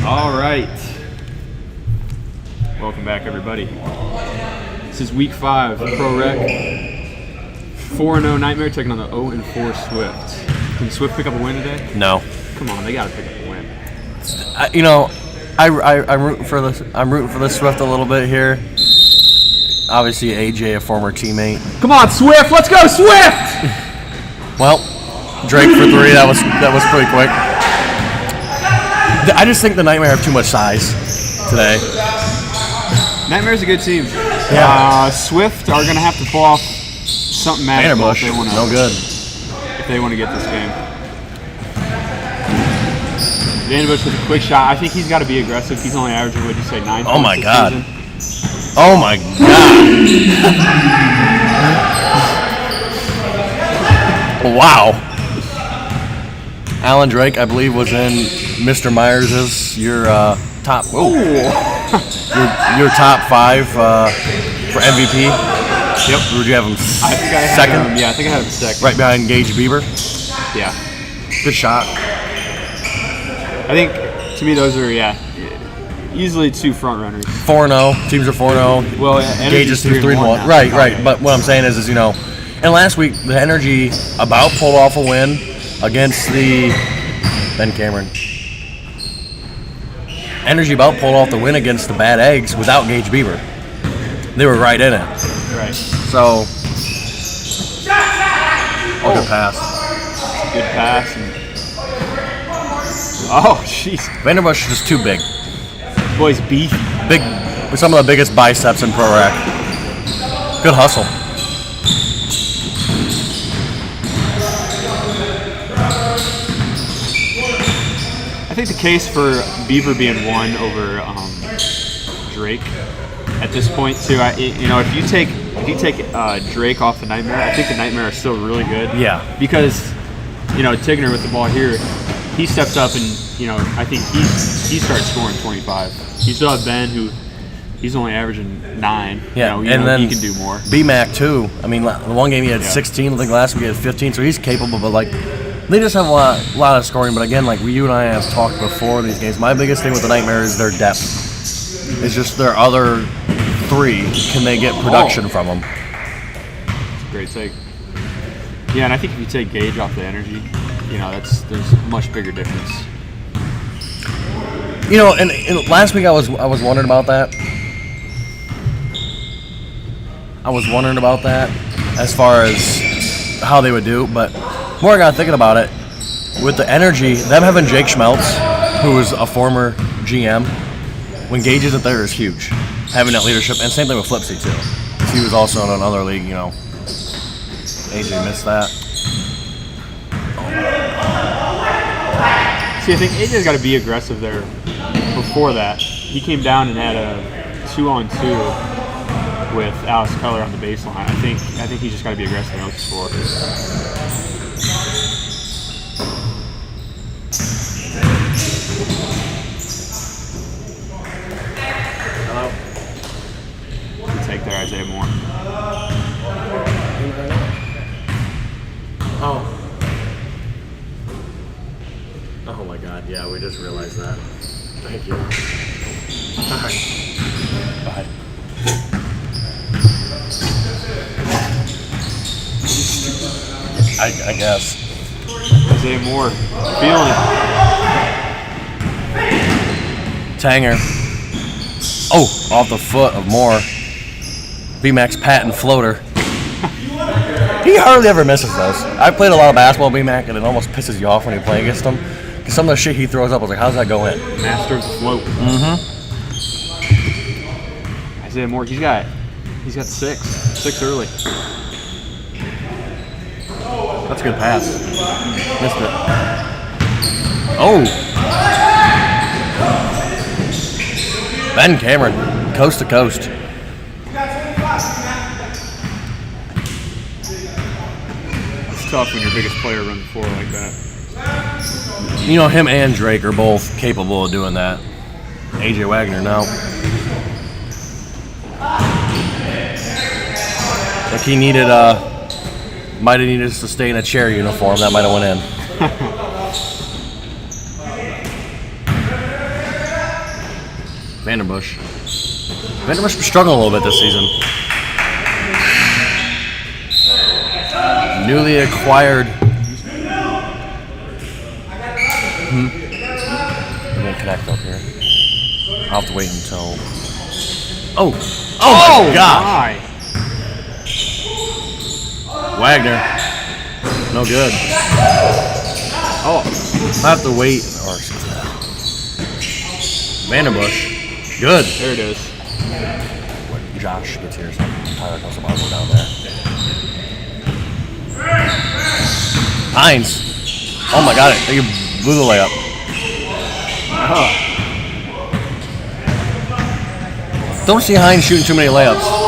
All right. Welcome back, everybody. This is week 5 Pro Rec. 4-0 Nightmare taking on the 0-4 Swift. Can Swift pick up a win today? No. Come on, they got to pick up a win. I'm rooting for this. I'm rooting for the Swift a little bit here. Obviously, AJ, a former teammate. Come on, Swift! Let's go, Swift! Well, Drake for 3. That was pretty quick. I just think the Nightmare have too much size today. Nightmare's a good team. Yeah. Swift are going to have to pull off something magical if they want to. No good. If they want to get this game. Vanderbush with a quick shot. I think he's got to be aggressive. He's only averaging, what'd you say, 9 Oh my points God. this season. Oh my God. Wow. Alan Drake, I believe, was in Mr. Myers' your top. Oh. your top 5 for MVP. Yep. Would you have him I think I had second? him, yeah, I think I had him second. Right behind Gage Bieber. Yeah. Good shot. I think, to me, those are, easily 2 front runners. 4-0. Teams are 4-0. Well, Gage is 3-1. Right. But what I'm saying is, and last week the Energy about pulled off a win against the Ben Cameron. Energy about pulled off the win against the Bad Eggs without Gage Bieber. They were right in it. Right. So, good pass. Good pass. Oh, jeez. Vanderbush is just too big. Boy's beef. Big, with some of the biggest biceps in Pro Rec. Good hustle. I think the case for Bieber being 1 over Drake at this point too. If you take Drake off the Nightmare, I think the Nightmare are still really good. Yeah. Because Tigner with the ball here, he steps up and I think he starts scoring 25. You still have Ben who he's only averaging 9. Yeah, and then he can do more. B-Mac too. I mean, the one game he had 16. I think last week he had 15. So he's capable, but they just have a lot of scoring. But again, you and I have talked before these games. My biggest thing with the Nightmare is their depth. It's just their other 3. Can they get production from them? That's a great take. Yeah, and I think if you take Gage off the Energy, there's a much bigger difference. And last week I was wondering about that. As far as how they would do, but more I got thinking about it, with the Energy, them having Jake Schmeltz, who is a former GM, when Gage isn't there is huge. Having that leadership, and same thing with Flipsy too. He was also in another league, AJ missed that. See, I think AJ's got to be aggressive there. Before that, he came down and had a 2-on-2 with Alex Keller on the baseline. I think he's just got to be aggressive and score. Hello. Good take there, Isaiah Moore. Oh my God! Yeah, we just realized that. Thank you. All right. Bye. I guess. Isaiah Moore, feeling it. Tanger. Oh, off the foot of Moore. B-Mac's patent floater. He hardly ever misses those. I played a lot of basketball with B-Mac, and it almost pisses you off when you play against him. Because some of the shit he throws up, I was like, how's that go in? Master of the float. Mm-hmm. Isaiah Moore, he's got 6 early. That's a good pass. Missed it. Oh. Ben Cameron, coast to coast. It's tough when your biggest player runs the floor like that. Him and Drake are both capable of doing that. AJ Wagner, no. He needed might have needed to stay in a chair uniform. That might have went in. Vanderbush. Vanderbush been struggling a little bit this season. Newly acquired. It won't connect up here. I'll have to wait until. Oh my God! My. Wagner. No good. Oh, I have to wait. Or Vanderbush. Good. there it is. When Josh gets here, so Tyler comes from Arnold down there. Hines. Oh my God! He blew the layup. Don't see Hines shooting too many layups.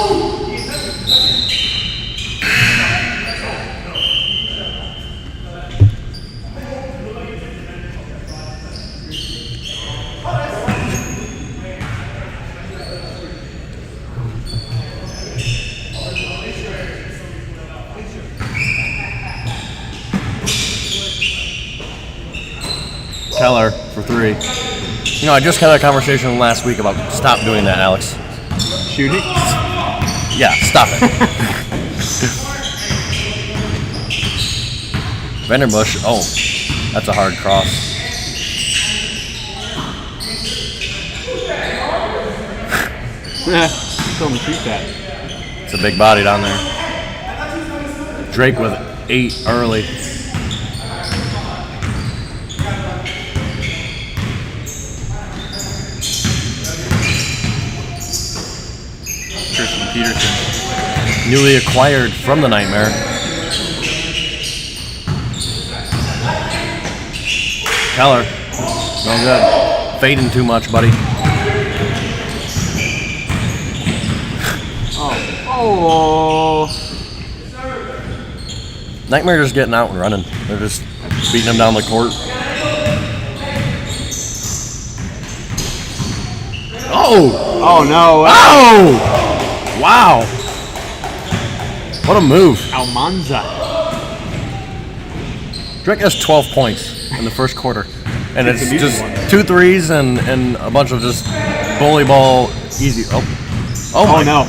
Keller for 3. You know, I just had a conversation last week about stop doing that, Alex. Shooting. Yeah, stop it. Vanderbush. Oh, that's a hard cross. Tell him to shoot that. It's a big body down there. Drake with 8 early. Tristan Peterson. Newly acquired from the Nightmare. Keller. No good. Fading too much, buddy. Oh. Nightmare just getting out and running. They're just beating him down the court. Oh! Oh no. Oh! Wow! What a move. Almanza. Drake has 12 points in the first quarter. And it's It's an easy just one. 2 threes and a bunch of just bully ball easy. Oh Oh my. no.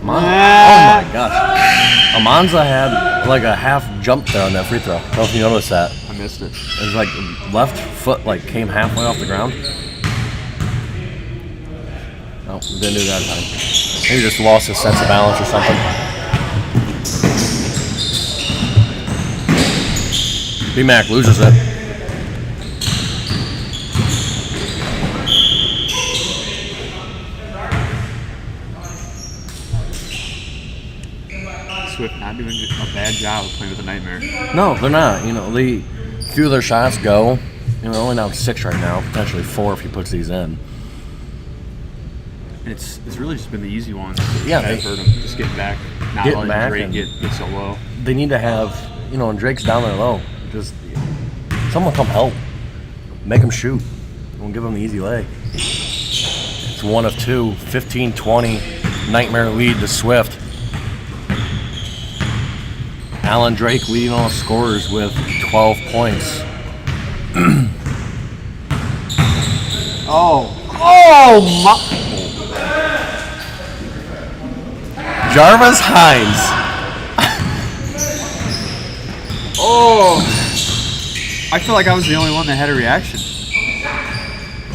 Oh my gosh. Amanza had like a half jump there on that free throw. I don't know if you noticed that. I missed it. It was like left foot like came halfway off the ground. No, didn't do that time. Maybe just lost his sense of balance or something. B-Mac loses it. Swift not doing a bad job of playing with the Nightmare. No, they're not. You know, a few of their shots go. You know, they're only down 6 right now, potentially 4 if he puts these in. And it's really just been the easy ones. Yeah, that they- hurt him. Just getting back, not Getting letting back Drake and- get so low. They need to have, you know, when Drake's down there low, just someone come help. Make him shoot. Don't give him the easy lay. It's 1 of 2, 15-20, Nightmare lead to Swift. Alan Drake leading all scorers with 12 points. Oh my! Jarvis Hines. Oh! I feel like I was the only one that had a reaction.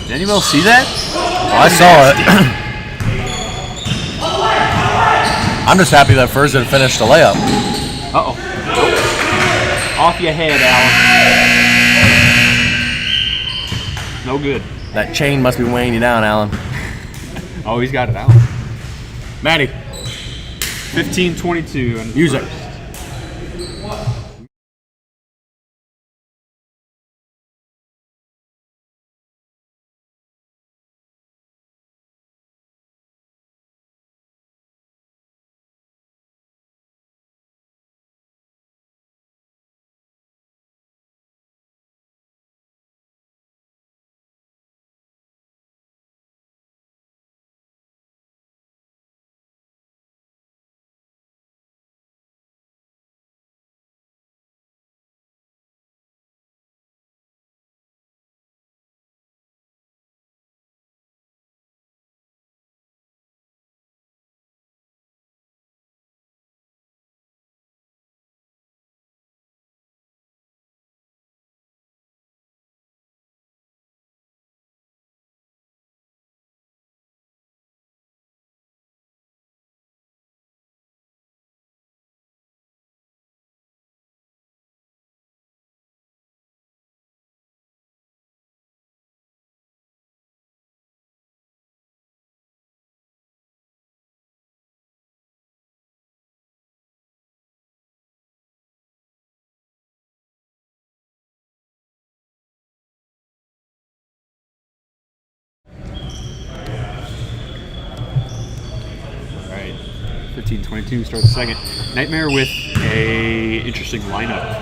Did anyone else see that? I saw it. I'm just happy that Ferguson finished the layup. Uh-oh. Off your head, Alan. No good. That chain must be weighing you down, Alan. Oh, he's got it out. Maddie, 15-22. music. 15-22, start the second. Nightmare with a interesting lineup.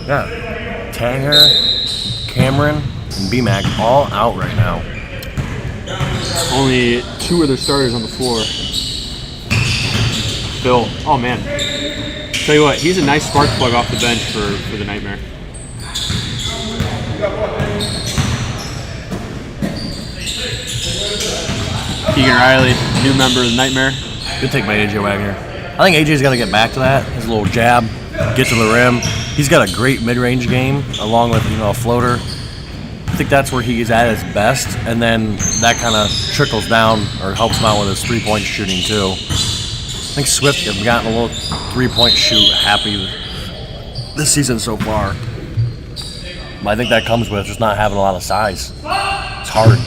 Yeah. Tanger, Cameron, and BMAC all out right now. Only 2 of their starters on the floor. Phil, oh man. Tell you what, he's a nice spark plug off the bench for the Nightmare. Keegan Riley, new member of the Nightmare. Good take by AJ Wagner. I think AJ's got to get back to that. His little jab, get to the rim. He's got a great mid-range game, along with a floater. I think that's where he's at his best, and then that kind of trickles down or helps him out with his three-point shooting too. I think Swift has gotten a little three-point shoot happy this season so far. But I think that comes with just not having a lot of size. It's hard.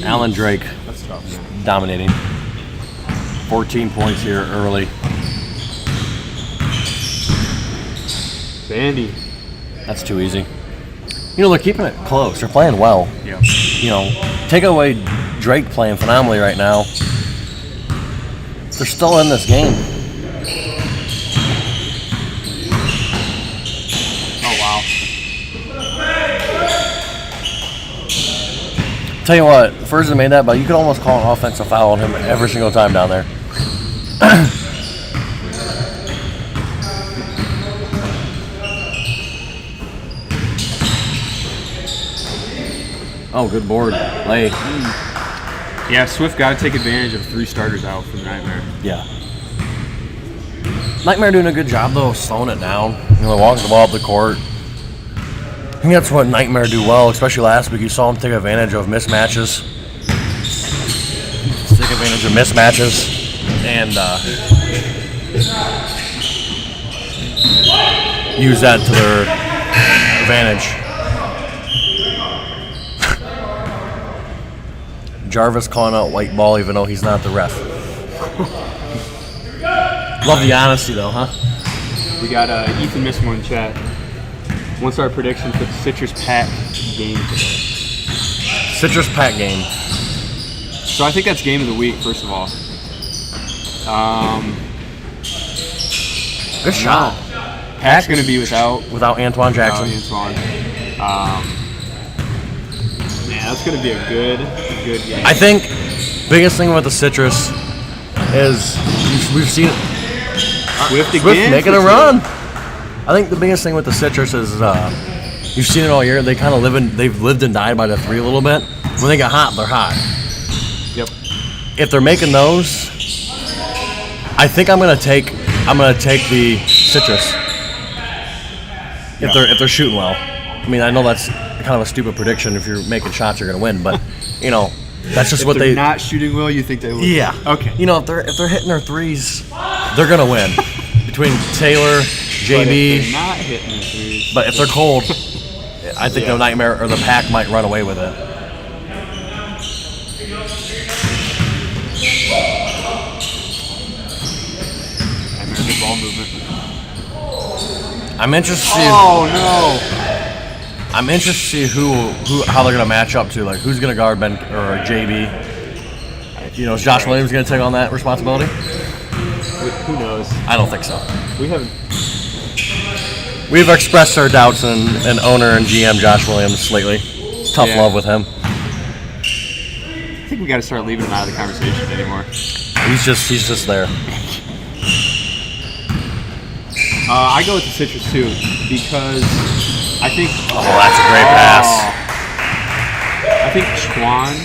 Alan Drake That's tough, man. dominating. 14 points here early. Bandy. That's too easy. They're keeping it close. They're playing well. Yeah. Take away Drake playing phenomenally right now. They're still in this game. Oh wow. Tell you what, Ferguson made that, but you could almost call an offensive foul on him every single time down there. Oh, good board. Lay. Yeah, Swift got to take advantage of 3 starters out for the Nightmare. Yeah. Nightmare doing a good job, though, of slowing it down. Walking the ball up the court. I think that's what Nightmare do well, especially last week. You saw him take advantage of mismatches. Take advantage of mismatches. And use that to their advantage. Jarvis calling out white ball even though he's not the ref. Love the honesty though, huh? We got Ethan Missimo in chat. What's our prediction for the Citrus Pack game today? Citrus Pack game. So I think that's game of the week, first of all. Good shot. Pack's going to be without Antoine Jackson. Antoine. Man, that's going to be a good game. I think biggest thing with the Citrus is we've seen Swift making a run. I think the biggest thing with the Citrus is you've seen it all year. They've lived and died by the 3 a little bit. When they get hot, they're hot. Yep. If they're making those, I think I'm gonna take the Citrus. If they're shooting well. I mean, I know that's kind of a stupid prediction. If you're making shots, you're gonna win. But that's just If what they're they. not shooting well, you think they will? Yeah. Okay. If they're hitting their threes, they're gonna win. Between Taylor, But if JB, they're not hitting the threes. but if they're cold, I think Yeah. the Nightmare or the Pack might run away with it. American ball movement. I'm interested to see. Oh no! I'm interested to see how they're gonna match up to, like who's gonna guard Ben or JB. Is Josh Williams gonna take on that responsibility? Who knows? I don't think so. We haven't. We've expressed our doubts in owner and GM Josh Williams lately. Tough Yeah. love with him. I think we got to start leaving him out of the conversation anymore. He's just there. I go with the Citrus too because I think. Oh, that's a great pass. I think Schwan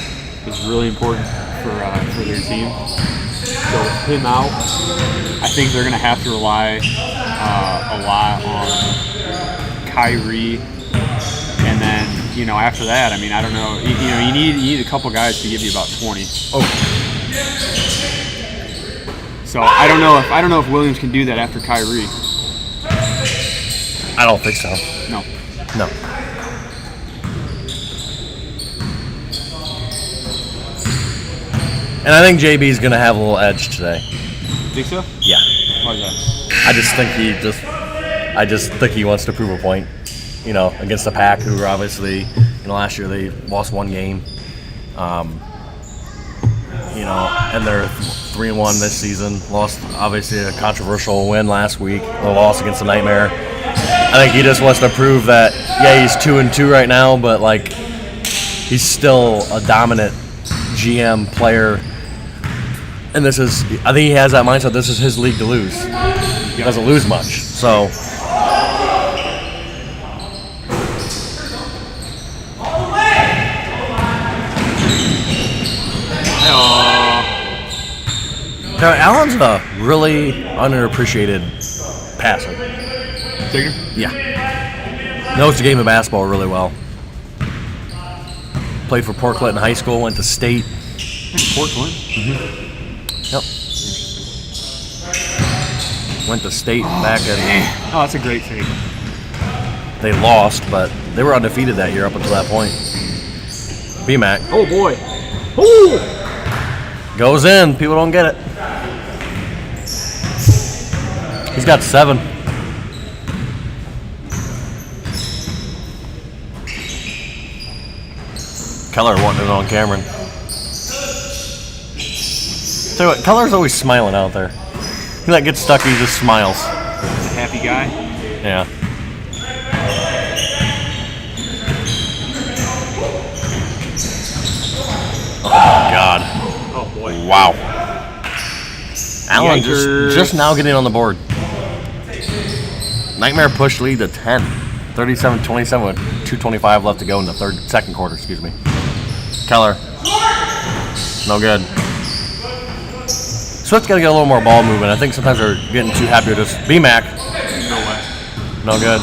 is really important for their team. So with him out, I think they're going to have to rely a lot on Kyrie, and then after that, I mean, I don't know. You need a couple guys to give you about 20. Oh, So I don't know if Williams can do that after Kyrie. I don't think so. No. No. And I think JB's gonna have a little edge today. Think so? Yeah. Why is that? I just think he wants to prove a point. You know, against the Pack, who were obviously, last year they lost one game. And they're 3-1 this season. Lost, obviously, a controversial win last week. A loss against the Nightmare. I think he just wants to prove that, he's 2-2 right now, but, he's still a dominant GM player. And I think he has that mindset. This is his league to lose. He doesn't lose much. So, Allen's a really underappreciated passer. Tigger? Yeah. Knows the game of basketball really well. Played for Portland in high school, went to state. Portland? Yep. Went to state back in. Oh, that's a great thing. They lost, but they were undefeated that year up until that point. BMAC. Oh, boy. Ooh! Goes in. People don't get it. He's got 7. Keller wanting it on Cameron. Tell you what, Keller's always smiling out there. He gets stuck, he just smiles. He's a happy guy. Yeah. Oh my God. Oh boy. Wow. Allen Yikers. just now getting on the board. Nightmare push lead to 10. 37-27 with 2:25 left to go in the second quarter, excuse me. Keller. No good. Swift's got to get a little more ball movement. I think sometimes they're getting too happy with just BMAC. No way. No good.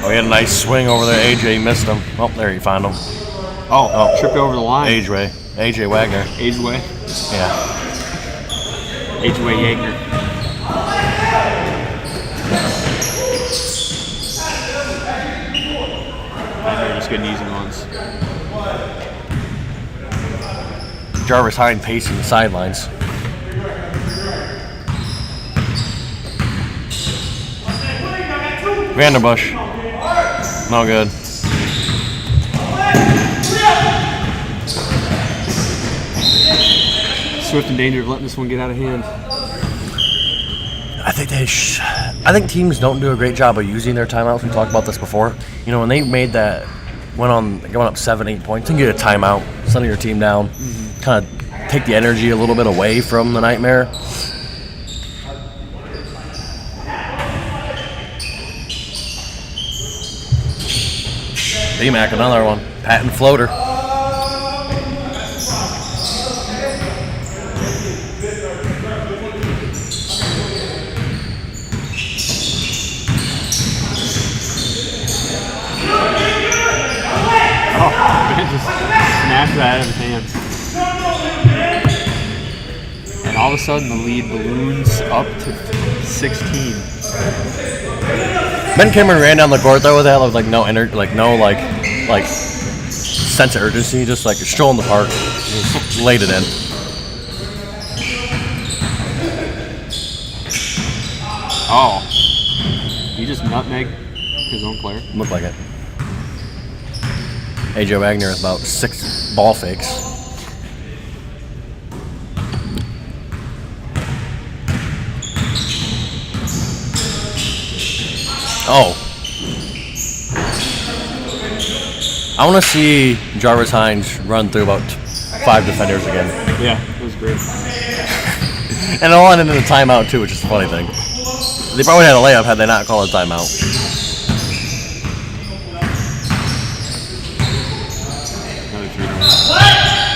Oh, he had a nice swing over there. AJ missed him. Oh, there you found him. Oh, tripped over the line. AJ Wagner. Ageway. Yeah. Ageway Yeager. They're just getting easy ones. Jarvis Hine pacing the sidelines. Vanderbush. No good. Swift in danger of letting this one get out of hand. I think teams don't do a great job of using their timeouts. We talked about this before. When they made that, going up 7-8 points, and get a timeout, sending your team down, kind of take the energy a little bit away from the Nightmare. BMAC, another one. Patent floater. Just smashed that out of his hands. And all of a sudden the lead balloons up to 16. Ben Cameron ran down the court though with that with no energy, no sense of urgency, just a stroll in the park, just laid it in. Oh. He just nutmegged his own player. Looked like it. AJ Wagner with about 6 ball fakes. Oh. I want to see Jarvis Hines run through about 5 defenders again. Yeah, it was great. And it all ended in a timeout too, which is the funny thing. They probably had a layup had they not called a timeout.